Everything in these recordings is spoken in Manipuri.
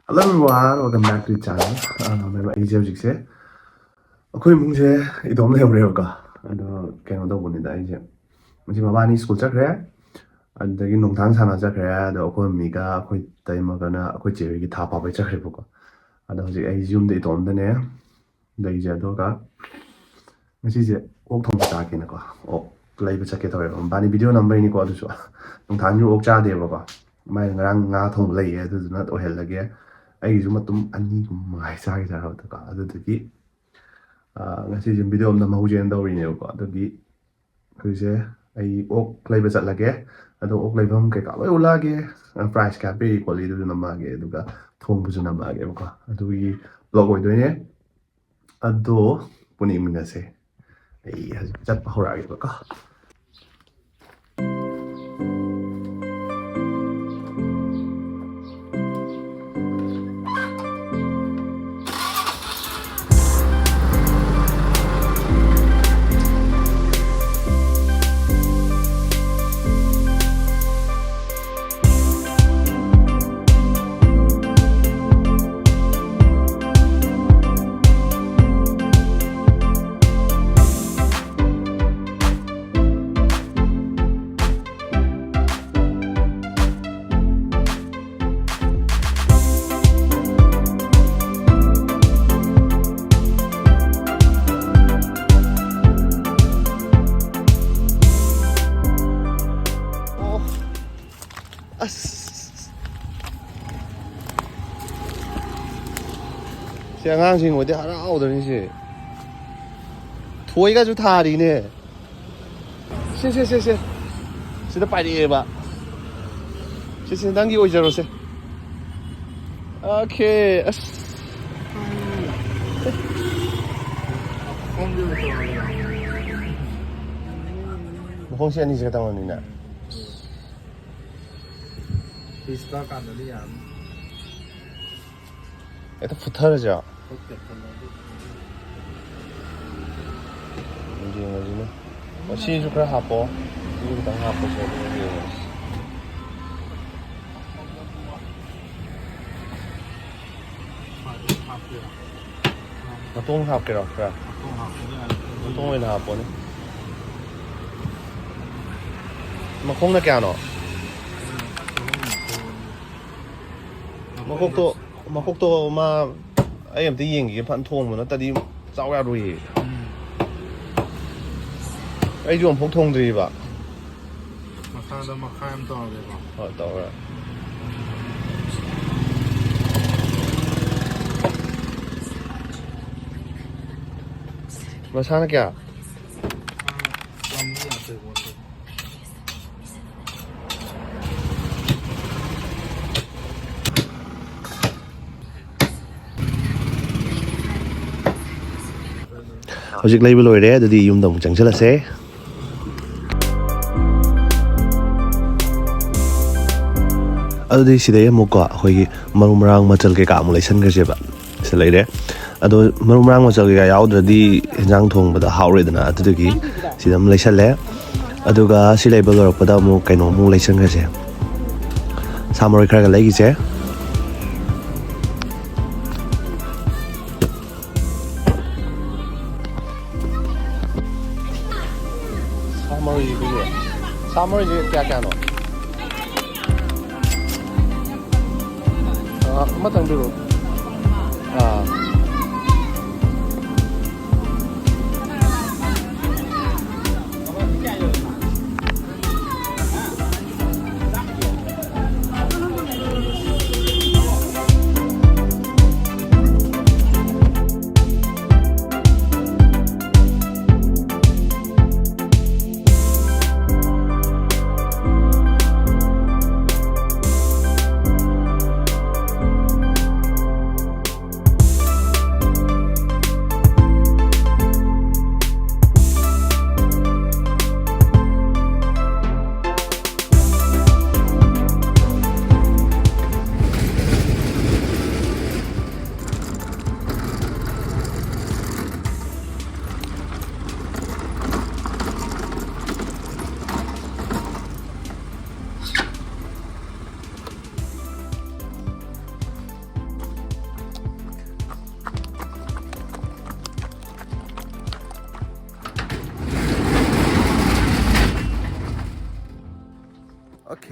Hello everyone, welcome back to the channel. ꯑꯩꯁꯦ ꯍꯧꯖꯤꯛꯁꯦ ꯑꯩꯈꯣꯏ ꯏꯃꯨꯡꯁꯦ ꯏꯇꯣꯝ ꯂꯩꯍꯧꯔꯦꯕꯀꯣ ꯑꯗꯣ ꯀꯩꯅꯣ ꯇꯧꯕꯅꯤꯗ ꯑꯩꯁꯦ ꯉꯁꯤ ꯃꯕꯥꯅꯤ ꯁ꯭ꯀꯨꯜ ꯆꯠꯈ꯭ꯔꯦ ꯑꯗꯨꯗꯒꯤ ꯅꯨꯡꯗꯥꯡ ꯁꯥꯟꯅ ꯆꯠꯈ꯭ꯔꯦ ꯑꯗꯣ ꯑꯩꯈꯣꯏ ꯃꯝꯃꯤꯒ ꯑꯩꯈꯣꯏ ꯇꯩꯃꯒꯅ ꯑꯩꯈꯣꯏ ꯆꯦ ꯍꯣꯏꯒꯤ ꯊꯥ ꯐꯥꯕꯩ ꯆꯠꯈ꯭ꯔꯦꯕꯀꯣ ꯑꯗꯣ ꯍꯧꯖꯤꯛ ꯑꯩꯁꯦ ꯌꯨꯝꯗ ꯏꯇꯣꯝꯗꯅꯦ ꯂꯩꯁꯦ ꯑꯗꯨꯒ ꯉꯁꯤꯁꯦ ꯑꯣꯛ ꯊꯣꯡꯕ ꯆꯥꯒꯦꯅꯀꯣ ꯑꯣꯛ ꯂꯩꯕ ꯆꯠꯀꯦ ꯇꯧꯋꯦꯕ ꯃꯕꯥꯅꯤ ꯚꯤꯗꯤꯑꯣ ꯅꯝꯕꯩꯅꯤꯀꯣ ꯑꯗꯨꯁꯨ ꯅꯨꯡꯗꯥꯡꯁꯨ ꯑꯣꯛ ꯆꯥꯗꯦꯕꯀꯣ ꯃꯥꯏ ꯉꯔꯥꯡ ꯉꯥ ꯊꯣꯡꯕ ꯂꯩꯌꯦ ꯑꯗꯨꯗꯨꯅ ꯑꯣꯏꯍꯜꯂꯒꯦ ꯑꯩꯒꯤꯁꯨ ꯃꯇꯨꯝ ꯑꯅꯤꯒꯨꯝꯕ ꯃꯉꯥꯏ ꯆꯥꯒꯦ ꯆꯥꯔꯕꯗꯀꯣ ꯑꯗꯨꯗꯒꯤ ꯉꯁꯤꯁꯦ ꯚꯤꯗꯤꯑꯣ ꯑꯃ ꯅꯝꯍꯧꯖꯦꯅ ꯇꯧꯔꯤꯅꯦꯕꯀꯣ ꯑꯗꯨꯒꯤ ꯍꯧꯖꯤꯛꯁꯦ ꯑꯩ ꯑꯣꯛ ꯂꯩꯕ ꯆꯠꯂꯒꯦ ꯑꯗꯣ ꯑꯣꯛ ꯂꯩꯐꯝ ꯀꯩꯀꯥ ꯂꯣꯏ ꯎꯠꯂꯛꯑꯒꯦ ꯄ꯭ꯔꯥꯏꯁ ꯀꯌꯥ ꯄꯤꯔꯤ ꯈꯣꯠꯂꯤ ꯑꯗꯨꯁꯨ ꯅꯝꯃꯛꯑꯒꯦ ꯑꯗꯨꯒ ꯊꯣꯡꯕꯁꯨ ꯅꯝꯃꯛꯑꯒꯦꯕꯀꯣ ꯑꯗꯨꯒꯤ ꯕ꯭ꯂꯣഗ് ꯑꯣꯏꯗꯣꯏꯅꯦ ꯑꯗꯣ ꯄꯨꯟꯅ ꯌꯦꯡꯃꯤꯟꯅꯁꯦ ꯑꯩ ꯍꯧꯖꯤꯛ ꯆꯠꯄ ꯍꯧꯔꯛꯑꯒꯦꯕꯀꯣ ꯁꯤ ꯑꯉꯥꯡꯁꯤꯡ ꯑꯣꯏꯗꯤ ꯍꯔꯥꯎꯗ꯭ꯔꯅꯤꯁꯦ ꯊꯣꯏꯒꯁꯨ ꯊꯥꯔꯤꯅꯦ ꯁꯦ ꯁꯤꯗ ꯄꯥꯏꯔꯛꯑꯦꯕ ꯁꯤ ꯅꯪꯒꯤ ꯑꯣꯏꯖꯔꯣꯁꯦ ꯑꯣꯀꯦ ꯑꯁ ꯃꯈꯣꯡꯁꯦ ꯑꯅꯤꯁꯦ ꯈꯛꯇꯪ ꯑꯣꯏꯅꯤꯅ ꯄꯤꯁ ꯀꯥꯟꯗꯗꯤ ꯌꯥꯝ ꯍꯦꯛꯇ ꯐꯨꯠꯊꯔꯁꯤꯔꯣ ꯌꯦꯡꯉꯁꯤꯅꯦ ꯁꯤꯁꯨ ꯈꯔ ꯍꯥꯞꯄꯣ ꯁꯤꯁꯨ ꯈꯤꯇꯪ ꯍꯥꯞꯄꯁꯦ ꯑꯗꯨꯒ ꯌꯦꯡꯉꯁꯤ ꯃꯇꯣꯡ ꯍꯥꯞꯀꯦꯔꯣ ꯈꯔ ꯃꯇꯣꯡ ꯑꯣꯏꯅ ꯍꯥꯞꯄꯣꯅꯦ ꯃꯈꯣꯡꯅ ꯀꯌꯥꯅꯣ ꯃꯀꯣꯛꯇꯣ ꯃꯥ ꯑꯩ ꯑꯝꯇ ꯌꯦꯡꯈꯤꯒꯦ ꯐꯖꯅ ꯊꯣꯡꯕ ꯅꯠꯇ꯭ꯔꯗꯤ ꯆꯥꯎ ꯌꯥꯔꯣꯏꯌꯦ ꯑꯩꯁꯨ ꯑꯃꯨꯛ ꯊꯣꯡꯗ꯭ꯔꯤꯕ ꯃꯈꯥꯗ ꯃꯈꯥꯏ ꯑꯃ ꯇꯧꯔꯒꯦꯀꯣ ꯍꯣꯏ ꯇꯧꯔꯦ ꯃꯁꯥꯅ ꯀꯌꯥ ꯍꯧꯖꯤꯛ ꯂꯩꯕ ꯂꯣꯏꯔꯦ ꯑꯗꯨꯗꯤ ꯌꯨꯝꯗ ꯑꯃꯨꯛ ꯆꯪꯁꯤꯜꯂꯁꯦ ꯑꯗꯨꯗꯤ ꯁꯤꯗꯩ ꯑꯃꯨꯛꯀꯣ ꯑꯩꯈꯣꯏꯒꯤ ꯃꯔꯨ ꯃꯔꯥꯡ ꯃꯆꯜ ꯀꯩꯀꯥ ꯑꯃꯨꯛ ꯂꯩꯁꯟꯈ꯭ꯔꯁꯦꯕ ꯁꯤꯗ ꯂꯩꯔꯦ ꯑꯗꯣ ꯃꯔꯨ ꯃꯔꯥꯡ ꯃꯆꯜ ꯀꯩꯀꯥ ꯌꯥꯎꯗ꯭ꯔꯗꯤ ꯏꯟꯖꯥꯡ ꯊꯣꯡꯕꯗ ꯍꯥꯎꯔꯣꯏꯗꯅ ꯑꯗꯨꯗꯨꯒꯤ ꯁꯤꯗ ꯑꯃꯨꯛ ꯂꯩꯁꯜꯂꯦ ꯑꯗꯨꯒ ꯁꯤ ꯂꯩꯕ ꯂꯣꯏꯔꯛꯄꯗ ꯑꯃꯨꯛ ꯀꯩꯅꯣꯃꯨꯛ ꯂꯩꯁꯟꯈ꯭ꯔꯁꯦ ꯁꯥ ꯃꯔꯣꯏ ꯈꯔꯒ ꯂꯩꯈꯤꯁꯦ ꯁꯥ ꯃꯔꯣꯏꯁꯦ ꯀꯌꯥꯅꯣ ꯑꯃꯇꯪ ꯄꯤꯔꯛꯑꯣ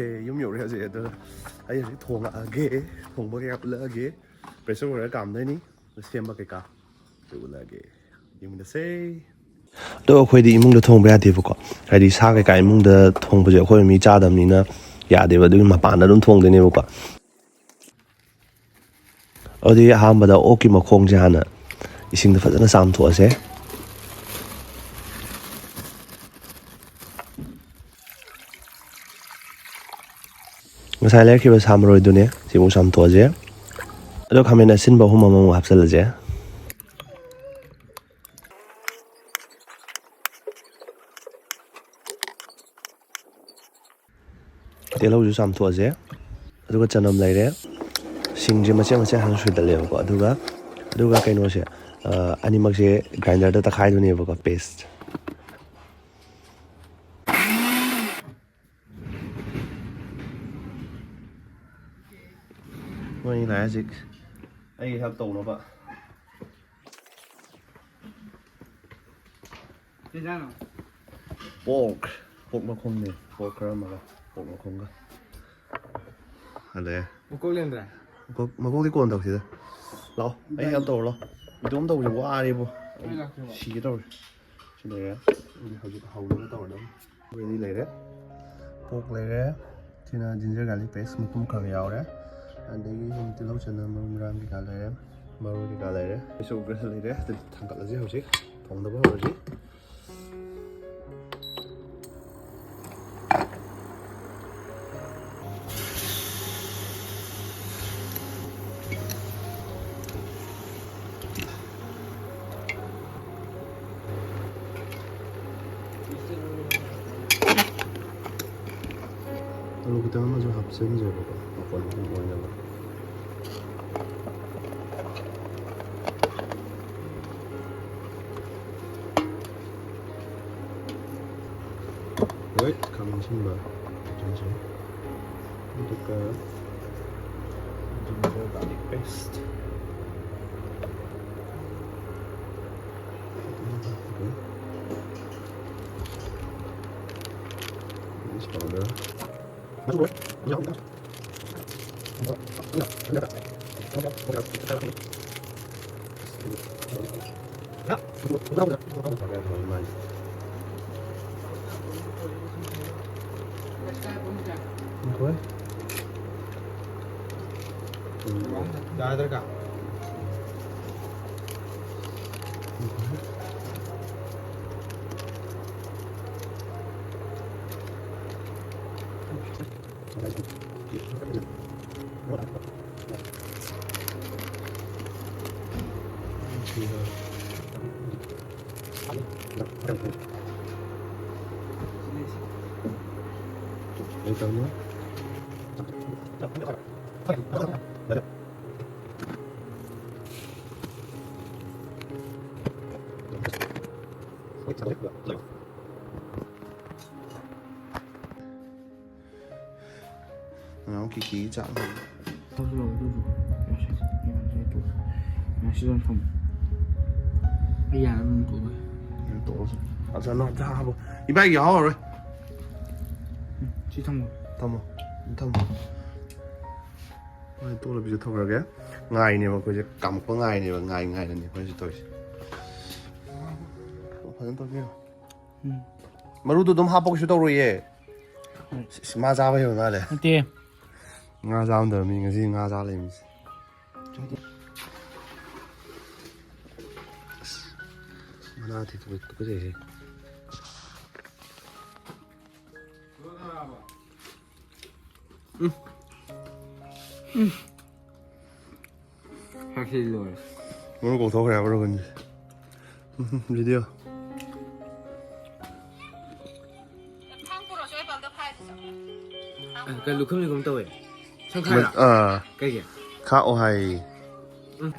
ꯌꯨꯝ ꯌꯧꯔꯦ ꯍꯧꯖꯤꯛ ꯑꯗꯣ ꯑꯩ ꯍꯧꯖꯤꯛ ꯊꯣꯡꯉꯛꯑꯒꯦ ꯊꯣꯡꯕ ꯀꯩꯀꯥ ꯎꯠꯂꯛꯑꯒꯦ ꯄ꯭ꯔꯦꯁꯔ ꯀꯨꯀꯔ ꯀꯥꯝꯗꯣꯏꯅꯤ ꯁꯦꯝꯕ ꯀꯩꯀꯥ ꯑꯗꯨ ꯎꯠꯂꯛꯑꯒꯦ ꯌꯦꯡꯃꯤꯟꯅꯁꯦ ꯑꯗꯣ ꯑꯩꯈꯣꯏꯗꯤ ꯏꯃꯨꯡꯗ ꯊꯣꯡꯕ ꯌꯥꯗꯦꯕꯀꯣ ꯍꯥꯏꯗꯤ ꯁꯥ ꯀꯩꯀꯥ ꯏꯃꯨꯡꯗ ꯊꯣꯡꯕꯁꯦ ꯑꯩꯈꯣꯏ ꯃꯤ ꯆꯥꯗꯕꯅꯤꯅ ꯌꯥꯗꯦꯕ ꯑꯗꯨꯒꯤ ꯃꯄꯥꯟꯗ ꯑꯗꯨꯝ ꯊꯣꯡꯗꯣꯏꯅꯦꯕꯀꯣ ꯑꯗꯨꯗꯤ ꯑꯍꯥꯟꯕꯗ ꯑꯣꯛꯀꯤ ꯃꯈꯣꯡꯁꯦ ꯍꯥꯟꯅ ꯏꯁꯤꯡꯗ ꯐꯖꯅ ꯆꯥꯝꯊꯣꯛꯑꯁꯦ ꯉꯁꯥꯏ ꯂꯩꯔꯛꯈꯤꯕ ꯁꯥ ꯃꯔꯣꯏꯗꯨꯅꯦ ꯁꯤꯃꯨꯛ ꯆꯥꯝꯊꯣꯛꯑꯁꯦ ꯑꯗꯣ ꯈꯥꯃꯦꯟ ꯑꯁꯤꯟꯕ 3 ꯑꯃꯃꯨꯛ ꯍꯥꯞꯆꯤꯜꯂꯁꯦ ꯇꯤꯜꯍꯧꯁꯨ ꯆꯥꯝꯊꯣꯛꯑꯁꯦ ꯑꯗꯨꯒ ꯆꯅꯝ ꯂꯩꯔꯦ ꯁꯤꯡꯁꯦ ꯃꯆꯦꯠ ꯃꯆꯦꯠ ꯍꯥꯟꯅ ꯁꯣꯏꯗꯠꯂꯦꯕꯀꯣ ꯑꯗꯨꯒ ꯀꯩꯅꯣꯁꯦ ꯑꯅꯤꯃꯛꯁꯦ ꯒ꯭ꯔꯥꯏꯟꯗꯔꯗ ꯇꯛꯈꯥꯏꯗꯣꯏꯅꯦꯕꯀꯣ ꯄꯦꯁꯠ ꯃꯣꯏ ꯂꯥꯛꯑꯦ ꯍꯧꯖꯤꯛ ꯑꯩꯒꯤ ꯍꯦꯜꯞ ꯇꯧꯅꯕ ꯄꯣꯛ ꯃꯈꯣꯡꯅꯦ ꯄꯣꯛ ꯈꯔ ꯑꯃꯒ ꯄꯣꯛ ꯃꯈꯣꯡꯒ ꯑꯗꯩ ꯃꯀꯣꯛꯇꯤ ꯀꯣꯟ ꯇꯧꯁꯤꯗ ꯂꯥꯛꯑꯣ ꯑꯩ ꯍꯦꯜꯞ ꯇꯧꯔꯣ ꯂꯥꯛꯑꯣ ꯏꯇꯣꯝ ꯇꯧꯕꯁꯦ ꯋꯥꯔꯦꯕꯣ ꯁꯤꯒꯦ ꯇꯧꯔꯦ ꯁꯤ ꯂꯩꯔꯦ ꯍꯧꯖꯤꯛ ꯍꯧꯅꯕ ꯇꯧꯔꯗꯕꯅꯤ ꯑꯩꯈꯣꯏꯗꯤ ꯂꯩꯔꯦ ꯄꯣꯛ ꯂꯩꯔꯦ ꯁꯤꯅ ꯖꯤꯟꯖꯔ ꯒꯥꯔꯂꯤꯛ ꯄꯦꯁ ꯃꯇꯨꯝ ꯈꯔ ꯌꯥꯎꯔꯦ ꯑꯗꯒꯤ ꯇꯤꯜꯍꯧ ꯆꯅꯝ ꯃꯔꯨ ꯃꯔꯥꯡ ꯀꯩꯀꯥ ꯂꯩꯔꯦ ꯃꯔꯣꯏ ꯀꯩꯀꯥ ꯂꯩꯔꯦ ꯄ꯭ꯔꯦꯁꯔ ꯀꯨꯀꯔ ꯂꯩꯔꯦ ꯑꯗꯨꯗꯤ ꯊꯥꯡꯒꯠꯂꯁꯤ ꯍꯧꯖꯤꯛ ꯊꯣꯡꯅꯕ ꯍꯧꯔꯁꯤ ꯑꯂꯨ ꯈꯤꯇꯪ ꯑꯃꯁꯨ ꯍꯥꯞꯆꯤꯟꯖꯦꯕꯀꯣ ꯃꯄꯣꯟ ꯑꯗꯨꯝ ꯑꯣꯏꯅꯕ ꯍꯣꯏ ꯈꯥꯃꯦꯟ ꯑꯁꯤꯟꯕ ꯍꯥꯞꯆꯤꯟꯁꯦ ꯑꯗꯨꯒ ginger garlic pest Minced powder. ज़्यादा का Nó kỹ chạm rồi. 시선 좀 아야 안 또. 아, 잘 나왔다. 뭐 이백 여. 지탕 담아. 아, 또 비슷 하게. ngài 그 이제 감고 ngài ngài 그래서 또. 반은 또 그래요. 마루도 좀 하보고 싶다고 얘. 맞아 봐요 나래. 네. nga giao đờ mình cái gì nga giao lên mana thì tôi có gì 확실히 rồi 오늘 꼭 더 그래 버려 근데 video cái lúc không cũng tôi xong khai cái gì khá ô hay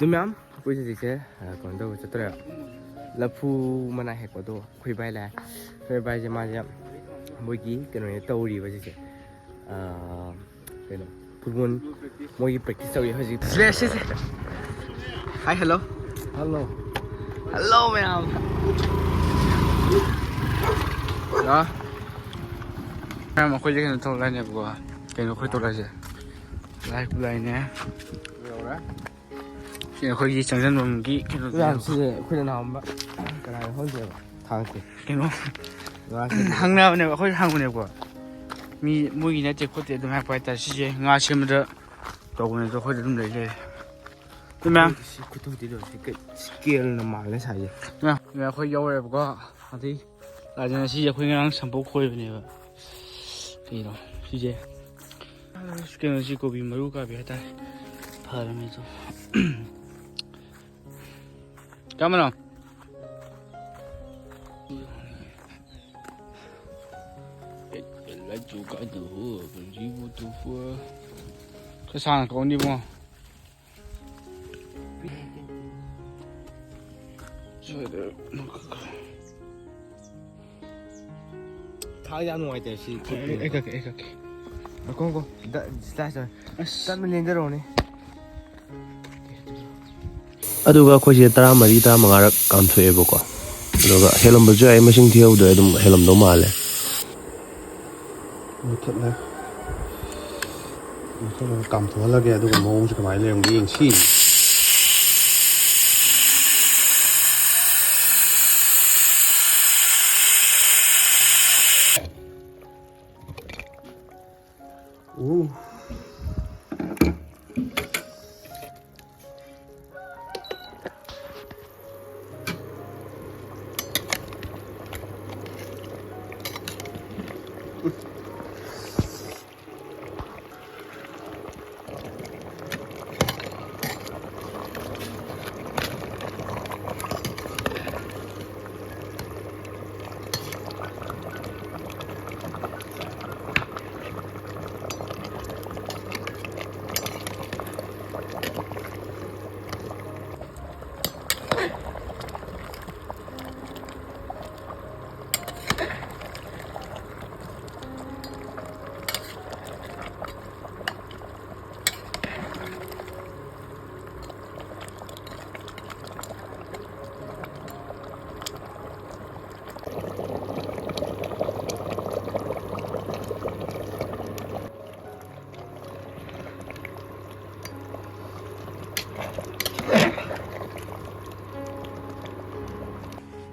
đúng không bây giờ thì sẽ còn đâu sẽ tới là phu mà này hay có đâu khuy bay là khuy bay cho mà mỗi ký cái này tàu đi vậy chứ cái nào phu muốn mỗi ký practice sau đó gì slash hi hello ma'am đó em mà khuy cái này tàu lên nhập của ꯀꯩꯅꯣ ꯑꯩꯈꯣꯏ ꯇꯧꯔꯛꯑꯁꯦ ꯂꯥꯏ ꯈꯨꯠꯂꯥꯏꯅꯦ ꯁꯤ ꯑꯩꯈꯣꯏꯒꯤ ꯆꯪꯁꯤꯟꯐꯝꯒꯤ ꯀꯩꯅꯣ ꯁꯤꯁꯦ ꯑꯩꯈꯣꯏꯅ ꯅꯍꯥꯟꯕ ꯀꯅꯥꯅ ꯈꯪꯗꯦꯕ ꯊꯥꯡꯁꯦ ꯀꯩꯅꯣ ꯍꯪꯅꯕꯅꯦꯕ ꯑꯩꯈꯣꯏ ꯍꯪꯕꯅꯦꯕꯀꯣ ꯃꯤ ꯃꯣꯏꯒꯤ ꯅꯠꯇꯦ ꯈꯣꯠꯇꯦ ꯑꯗꯨꯝ ꯍꯥꯏꯔꯛꯄ ꯍꯥꯏꯇꯥꯔꯦ ꯁꯤꯁꯦ ꯉꯥ ꯁꯦꯝꯕꯗ ꯇꯧꯕꯅꯦ ꯑꯗꯣ ꯑꯩꯈꯣꯏꯗ ꯑꯗꯨꯝ ꯂꯩ ꯂꯩꯔꯦ ꯑꯗꯨ ꯃꯌꯥꯝ ꯁꯤ ꯈꯨꯇꯧꯗꯤꯗꯣ ꯁ꯭ꯀꯦꯜꯅ ꯃꯥꯜꯂꯦ ꯁꯥꯏꯁꯦ ꯑꯩꯈꯣꯏ ꯌꯧꯔꯦꯕꯀꯣ ꯑꯗꯩ ꯂꯥꯛꯖꯅ ꯁꯤꯁꯦ ꯑꯩꯈꯣꯏ ꯉꯔꯥꯡ ꯁꯝꯄꯣꯛ ꯈꯣꯏꯕꯅꯦꯕ ꯀꯩꯅꯣ ꯁꯤꯁꯦ ꯀꯩꯅꯣꯁꯤ ꯀꯣꯕꯤ ꯃꯔꯨ ꯀꯥꯕꯤ ꯍꯥꯏꯇꯥꯔꯦ ꯐꯔꯃꯦ ꯑꯗꯣ ꯀꯃꯅꯣ ꯈꯔ ꯁꯥꯡꯅ ꯀꯧꯅꯤꯕꯣ ꯊꯥꯡ ꯌꯥꯝ ꯅꯨꯡꯉꯥꯏꯇꯦ ꯁꯤ ꯑꯩ ꯀꯛꯀꯦ ꯀꯣ ꯇꯞꯅ ꯂꯦꯟꯖꯔꯛꯑꯣꯅꯦ ꯑꯗꯨꯒ ꯑꯩꯈꯣꯏꯁꯦ 13 15ꯔꯛ ꯀꯥꯝꯊꯣꯛꯑꯦꯕꯀꯣ ꯑꯗꯨꯒ ꯍꯦꯜꯂꯝꯕꯁꯨ ꯌꯥꯏ ꯃꯁꯤꯡ ꯊꯤꯍꯧꯗ꯭ꯔꯦ ꯑꯗꯨꯝ ꯍꯦꯜꯂꯝꯗꯧ ꯃꯥꯜꯂꯦ ꯃꯨꯊꯠꯂꯦ ꯃꯨꯊꯠꯂꯒ ꯀꯥꯝꯊꯣꯛꯍꯜꯂꯒꯦ ꯑꯗꯨꯒ ꯃꯑꯣꯡꯁꯦ ꯀꯃꯥꯏꯅ ꯂꯩꯔꯝꯒꯦ ꯌꯦꯡꯁꯤ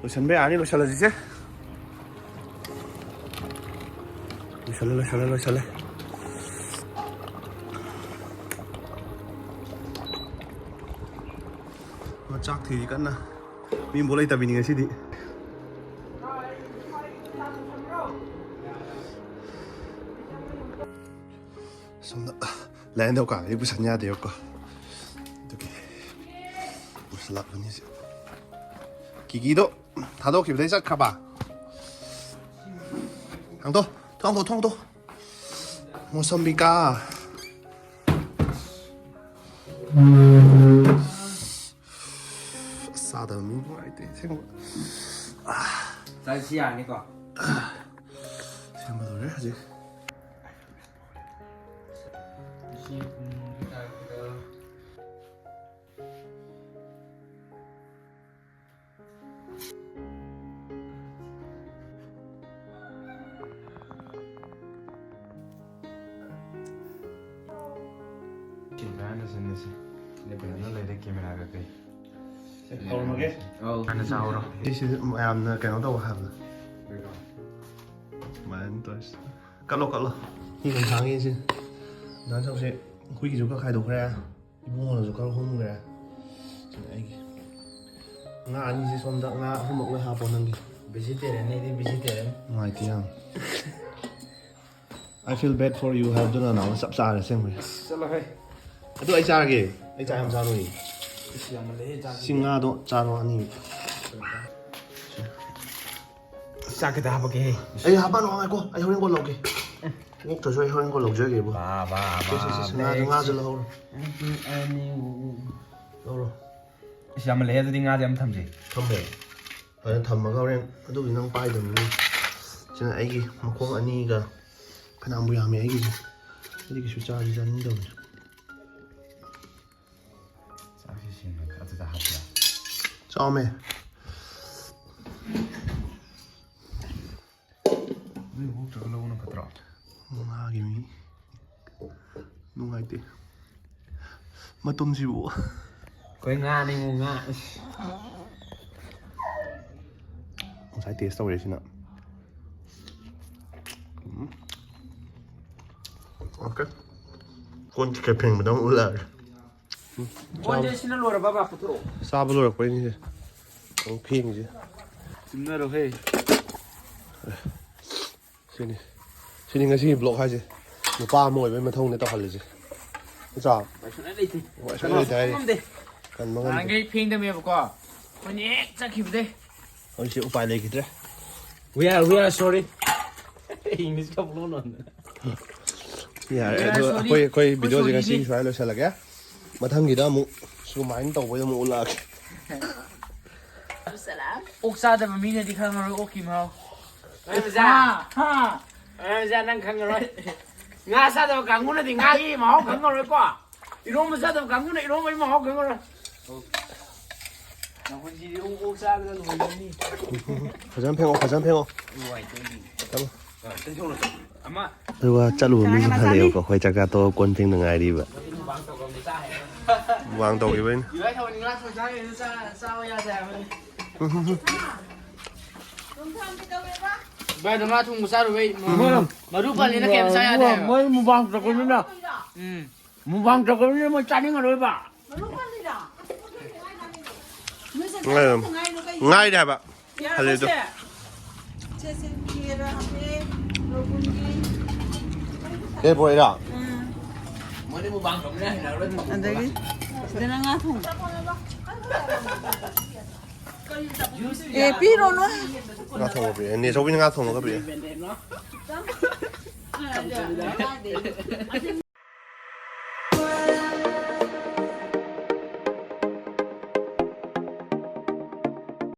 ꯂꯣꯏꯁꯟꯕ ꯌꯥꯔꯅꯤ ꯂꯣꯏꯁꯜꯂꯁꯤꯁꯦ ꯂꯣꯏꯁꯜꯂꯦ ꯆꯥꯛ ꯊꯤꯔꯤ ꯀꯟꯅ ꯃꯤ ꯑꯃꯐꯥꯎ ꯂꯩꯇꯕꯤꯅꯤ ꯉꯁꯤꯗꯤ ꯁꯣꯝꯗ ꯂꯥꯏꯟ ꯗꯨꯀꯥꯟꯗꯗꯤ ꯄꯨꯁꯟ ꯌꯥꯗꯦꯕꯀꯣ ꯑꯗꯨꯒꯤ ꯄꯨꯁꯜꯂꯛꯄꯅꯤ ꯀꯤꯀꯤꯗꯣ ꯊꯥꯗꯣꯛꯈꯤꯕꯗꯩ ꯆꯠꯈ꯭ꯔꯕ ꯊꯣꯡꯗꯣ ꯃꯣꯁꯝꯕꯤꯀꯥ ꯆꯥꯗꯕ ꯃꯤ ꯅꯨꯡꯉꯥꯏꯇꯦ ꯆꯥꯁꯤ ꯌꯥꯔꯅꯤꯀꯣ ꯁꯦꯝꯕ ꯂꯣꯏꯔꯦ ꯍꯧꯖꯤꯛ ꯍꯧꯔꯝꯃꯒꯦ ꯍꯥꯟꯅ ꯆꯥꯍꯧꯔꯣ ꯁꯤꯁꯦ ꯃꯌꯥꯝꯅ ꯀꯩꯅꯣ ꯇꯧꯕ ꯍꯥꯏꯕꯗꯣ ꯁꯨꯃꯥꯏꯅ ꯇꯧꯔꯤꯁꯤ ꯀꯠꯂꯣ ꯁꯤ ꯊꯥꯡꯉꯤꯁꯤ ꯗꯥꯟꯁꯧꯁꯦ ꯑꯩꯈꯣꯏꯒꯤꯁꯨ ꯈꯔ ꯈꯥꯏꯗꯣꯛꯈ꯭ꯔꯦ ꯏꯕꯨꯡꯉꯣꯅꯁꯨ ꯈꯔ ꯍꯨꯟꯈ꯭ꯔꯦ ꯁꯤꯅ ꯑꯩꯒꯤ ꯉꯥ ꯑꯅꯤꯁꯦ ꯁꯣꯝꯗ ꯉꯥ 3ꯃꯛ ꯂꯣꯏ ꯍꯥꯞꯄꯣ ꯅꯪꯒꯤ ꯚꯦꯖꯤꯇꯦꯔꯤꯌꯟ ꯅꯨꯡꯉꯥꯏꯇꯦ ꯌꯥꯝ I feel bad for you ꯍꯥꯏꯕꯗꯨꯅ ꯅꯍꯥꯟ ꯆꯞ ꯆꯥꯔꯦ ꯑꯁꯦꯡꯕꯩ ꯆꯠꯂꯣꯍꯦ ꯑꯗꯨ ꯑꯩ ꯆꯥꯔꯒꯦ ꯑꯩ ꯆꯥꯛ ꯌꯥꯝ ꯆꯥꯔꯣꯏ ꯁꯤ ꯉꯥꯗꯣ ꯆꯥꯔꯣ 2 ꯆꯥꯛ ꯈꯤꯇ ꯍꯥꯞꯄꯛꯀꯦ ꯑꯩ ꯍꯥꯞꯄꯅꯣ ꯉꯥꯏꯈꯣ ꯑꯩ ꯍꯣꯔꯦꯟ ꯀꯣꯟ ꯂꯧꯒꯦ ꯑꯣꯛꯇ꯭ꯔꯁꯨ ꯑꯩ ꯍꯣꯔꯦꯟ ꯀꯣꯟ ꯂꯧꯖꯒꯦꯕꯨ ꯉꯥꯁꯨ ꯂꯧꯍꯧꯔꯣ ꯂꯧꯔꯣ ꯏꯁ ꯌꯥꯝꯃꯜꯂꯦ ꯑꯗꯨꯗꯤ ꯉꯥꯁꯦ ꯑꯃ ꯊꯝꯁꯦ ꯊꯝꯃꯦ ꯐꯖꯅ ꯊꯝꯃꯒ ꯍꯣꯔꯦꯟ ꯑꯗꯨꯕꯨꯗꯤ ꯅꯪ ꯄꯥꯏꯗꯕꯅꯤ ꯁꯤꯅ ꯑꯩꯒꯤ ꯃꯈꯣꯡ 2ꯒ ꯐꯅꯌꯥꯝꯕꯨ ꯌꯥꯝꯃꯦ ꯑꯩꯒꯤꯁꯦ ꯑꯩꯗꯤ ꯀꯩꯁꯨ ꯆꯥꯅꯤꯡꯗꯕꯅꯤ ꯆꯥꯛꯁꯤ ꯁꯦꯡꯅ ꯑꯗꯨꯗ ꯍꯥꯞꯄ ꯆꯥꯎꯃꯦ ꯅꯣꯏ ꯑꯣꯛꯇ꯭ꯔꯒ ꯂꯧꯕꯅ ꯐꯠꯇ꯭ꯔꯣ ꯉꯥꯒꯤ ꯃꯤ ꯅꯨꯡꯉꯥꯏꯇꯦ ꯃꯇꯝꯁꯤꯕꯨ ꯑꯩꯈꯣꯏ ꯉꯥꯅꯤ ꯉꯥ ꯉꯁꯥꯏ test ꯇꯧꯔꯦꯁꯤꯅ 오케이. 꼰지 개팽 너무 올라가. 언제 신을 놓으러 봐봐 붙들어. 싸불러 거니 이제. 너무 팽이지. 진나로 해. 신이 ngasi vlog 하지. 뭐 ba mỗi bên mà thông này tao hỏi là gì? Sao? Ngoại sao đây đây. Cần mong ăn. 안개 핑도 해볼까? 언니 짝 기부대. Ông chịu phải lấy cái đấy. We are sorry. English không luôn rồi. 야, 거의 비디오지가 시기사일로 살라게. 마탕기다 뭐 수많이 또 보여 뭐 올라가. 옥사다 미네 디카마로 오키마. ra đang khăn rồi. Nga sao đâu càng muốn thì Nga đi mà không khăn rồi quá. 이런 거 사도 강군에 이런 거 이만 하고 그런 거라. 나 혼지 옥사는 혼지. 가장 팽어. 잠깐만. 아마 หรือว่าจะรู้มีทะเลก็ค่อยจักรโตกวนเพียงหนึ่งไงดีแบบวางตรงอยู่เว้ย dưới thôi Nga thôi sao ra ra bây giờ thùng một sao rồi mà rút vào nó kèm sao ra đây mới mua vàng cho con nữa mua vàng cho con nữa mà chán rồi bà ngay đẹp ạ 할래 좀 내 보이라 mới đi mua vàng trộm ra nào lên 안 되기? 내가 통. 예, 삐로는. nga thong cái gì nè số bên nga thong cái gì